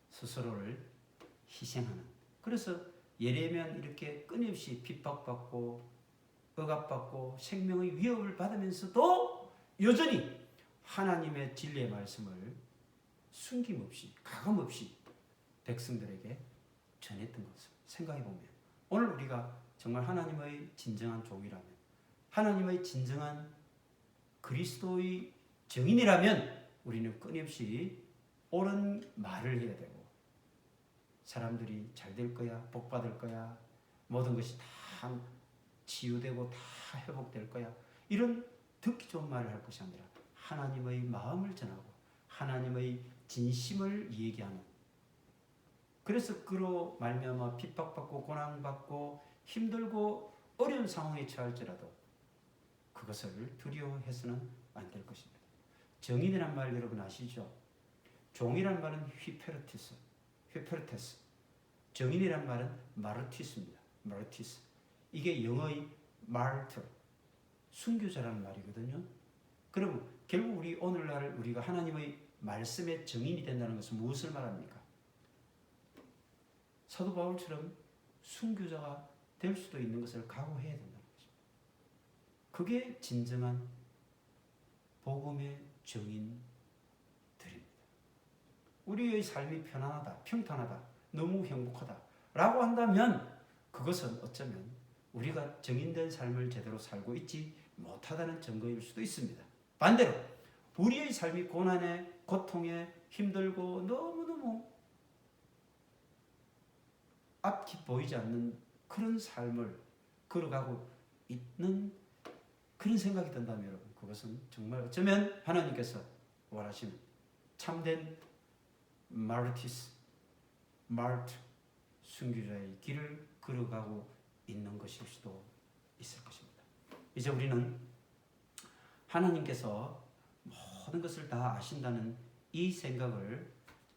스스로를 희생하는. 그래서 예레미야는 이렇게 끊임없이 핍박받고 억압받고 생명의 위협을 받으면서도 여전히 하나님의 진리의 말씀을 숨김없이 가감없이 백성들에게 전했던 것을 생각해보면 오늘 우리가 정말 하나님의 진정한 종이라면, 하나님의 진정한 그리스도의 증인이라면 우리는 끊임없이 옳은 말을 해야 되고, 사람들이 잘 될 거야, 복 받을 거야, 모든 것이 다 치유되고 다 회복될 거야, 이런 듣기 좋은 말을 할 것이 아니라 하나님의 마음을 전하고 하나님의 진심을 얘기하는, 그래서 그로 말미암아 핍박받고 고난받고 힘들고 어려운 상황에 처할지라도 그것을 두려워해서는 안 될 것입니다. 정인이란 말 여러분 아시죠? 종이란 말은 휘페르테스. 정인이란 말은 마르티스입니다. 마르티스. 이게 영어의 마르트, 순교자라는 말이거든요. 그럼 결국 우리 오늘날 우리가 하나님의 말씀의 정인이 된다는 것은 무엇을 말합니까? 사도 바울처럼 순교자가 될 수도 있는 것을 각오해야 된다는 것입니다. 그게 진정한 복음의 정인들입니다. 우리의 삶이 편안하다, 평탄하다, 너무 행복하다 라고 한다면 그것은 어쩌면 우리가 정인된 삶을 제대로 살고 있지 못하다는 증거일 수도 있습니다. 반대로 우리의 삶이 고난에, 고통에 힘들고 너무너무 앞이 보이지 않는 그런 삶을 걸어가고 있는 그런 생각이 든다면 여러분, 그것은 정말 어쩌면 하나님께서 원하시는 참된 마르트 순교자의 길을 걸어가고 있는 것일 수도 있을 것입니다. 이제 우리는 하나님께서 모든 것을 다 아신다는 이 생각을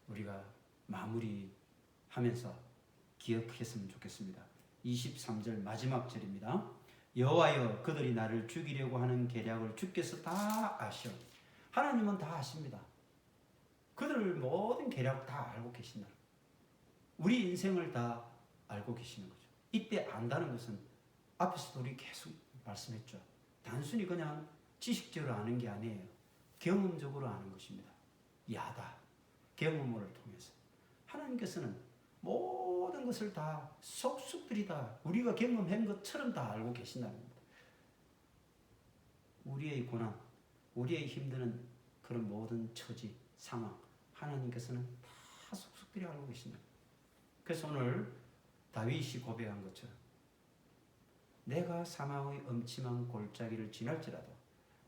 우리가 마무리하면서 기억했으면 좋겠습니다. 23절 마지막 절입니다. 여호와여, 그들이 나를 죽이려고 하는 계략을 주께서 다 아시오. 하나님은 다 아십니다. 그들 모든 계략 다 알고 계신다. 우리 인생을 다 알고 계시는 거죠. 이때 안다는 것은 앞에서도 우리 계속 말씀했죠. 단순히 그냥 지식적으로 아는 게 아니에요. 경험적으로 아는 것입니다. 야다. 경험을 통해서. 하나님께서는 모든 것을 다 속속들이 다 우리가 경험한 것처럼 다 알고 계신다는 겁니다. 우리의 고난, 우리의 힘드는 그런 모든 처지, 상황, 하나님께서는 다 속속들이 알고 계신다. 그래서 오늘 다윗이 고백한 것처럼 내가 사망의 엄침한 골짜기를 지날지라도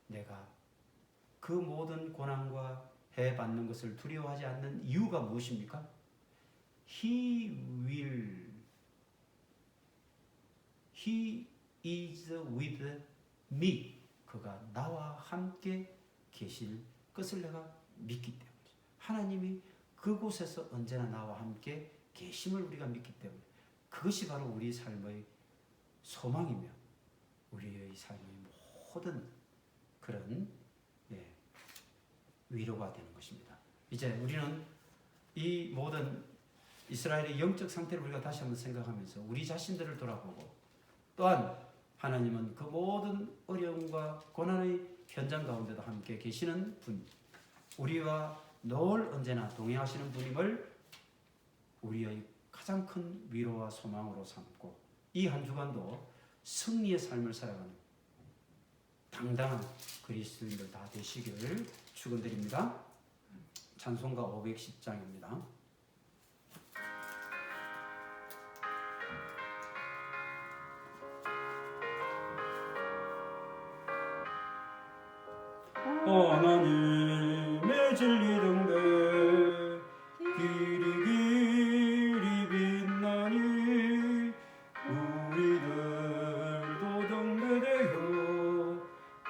내가 그 모든 고난과 해받는 것을 두려워하지 않는 이유가 무엇입니까? He is with me. 그가 나와 함께 계실 것을 내가 믿기 때문에, 하나님이 그곳에서 언제나 나와 함께 계심을 우리가 믿기 때문에 그것이 바로 우리 삶의 소망이며 우리의 삶의 모든 그런 위로가 되는 것입니다. 이제 우리는 이 모든 이스라엘의 영적 상태를 우리가 다시 한번 생각하면서 우리 자신들을 돌아보고, 또한 하나님은 그 모든 어려움과 고난의 현장 가운데도 함께 계시는 분, 우리와 늘 언제나 동행하시는 분임을 우리의 가장 큰 위로와 소망으로 삼고 이 한 주간도 승리의 삶을 살아가는 당당한 그리스도인들 다 되시기를 축원드립니다. 찬송가 510장입니다. 하나님의 진리 등대 길이 길이 빛나니 우리들도 등대되어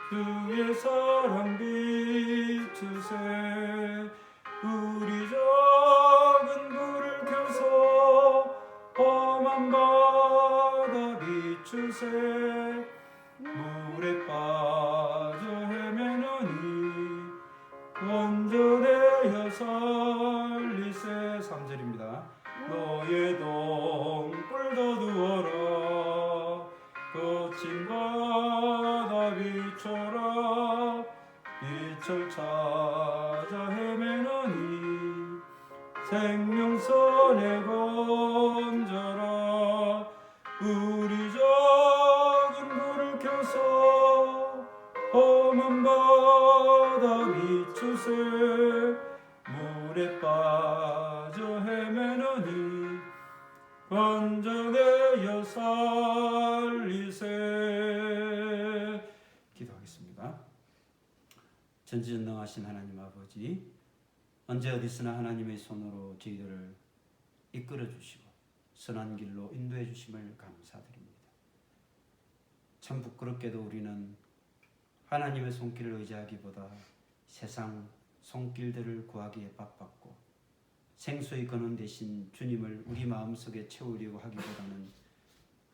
주의 사랑 비추세 우리 작은 불을 켜서 험한 바다 비추세 물에 빠져 헤매느니 건져내어 살리세 3절입니다. 너의 동불 더두어라 거친 바다 비춰라 빛을 찾아 헤매느니 생명선에 건져라 우리 작은 불을 켜서 험한 바다 비추세 물에 빠져 헤매느니 건져내어 살리세. 기도하겠습니다. 전지전능하신 하나님 아버지, 언제 어디서나 하나님의 손으로 저희들을 이끌어 주시고 선한 길로 인도해 주심을 감사드립니다. 참 부끄럽게도 우리는 하나님의 손길을 의지하기보다 세상 손길들을 구하기에 바빴고 생수의 근원 대신 주님을 우리 마음속에 채우려고 하기보다는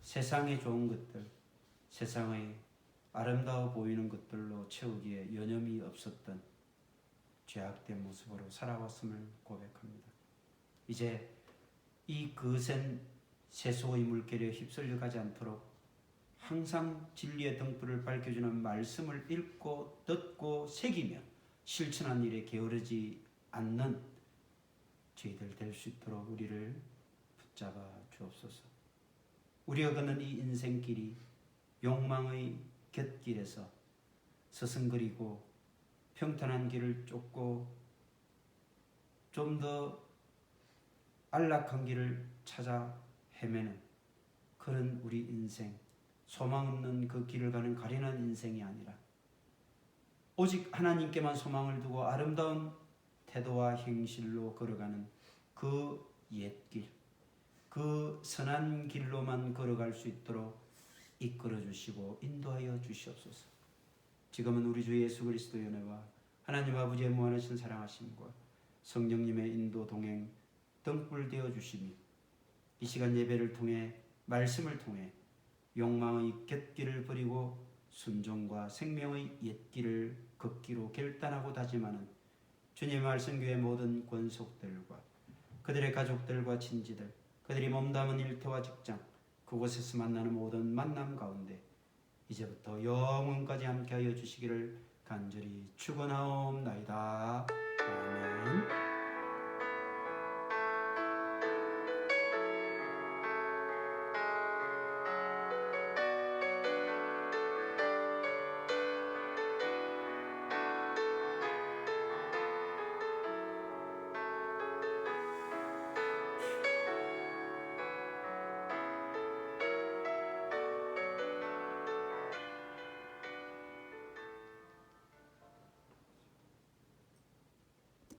세상의 좋은 것들, 세상의 아름다워 보이는 것들로 채우기에 여념이 없었던 죄악된 모습으로 살아왔음을 고백합니다. 이제 이 거센 세속의 물결에 휩쓸려 가지 않도록 항상 진리의 등불을 밝혀주는 말씀을 읽고 듣고 새기며 실천한 일에 게으르지 않는 저희들 될 수 있도록 우리를 붙잡아 주옵소서. 우리가 걷는 이 인생길이 욕망의 곁길에서 서성거리고 평탄한 길을 쫓고 좀 더 안락한 길을 찾아 헤매는 그런 우리 인생, 소망 없는 그 길을 가는 가련한 인생이 아니라 오직 하나님께만 소망을 두고 아름다운 태도와 행실로 걸어가는 그 옛길, 그 선한 길로만 걸어갈 수 있도록 이끌어 주시고 인도하여 주시옵소서. 지금은 우리 주 예수 그리스도의 은혜와 하나님 아버지의 무한하신 사랑하심과 성령님의 인도 동행 등불 되어 주시니 이 시간 예배를 통해 말씀을 통해 욕망의 곁길을 버리고 순종과 생명의 옛길을 걷기로 결단하고 다짐하는 주님의 말씀교회 모든 권속들과 그들의 가족들과 친지들, 그들이 몸담은 일터와 직장, 그곳에서 만나는 모든 만남 가운데 이제부터 영원까지 함께하여 주시기를 간절히 축원하옵나이다. 아멘.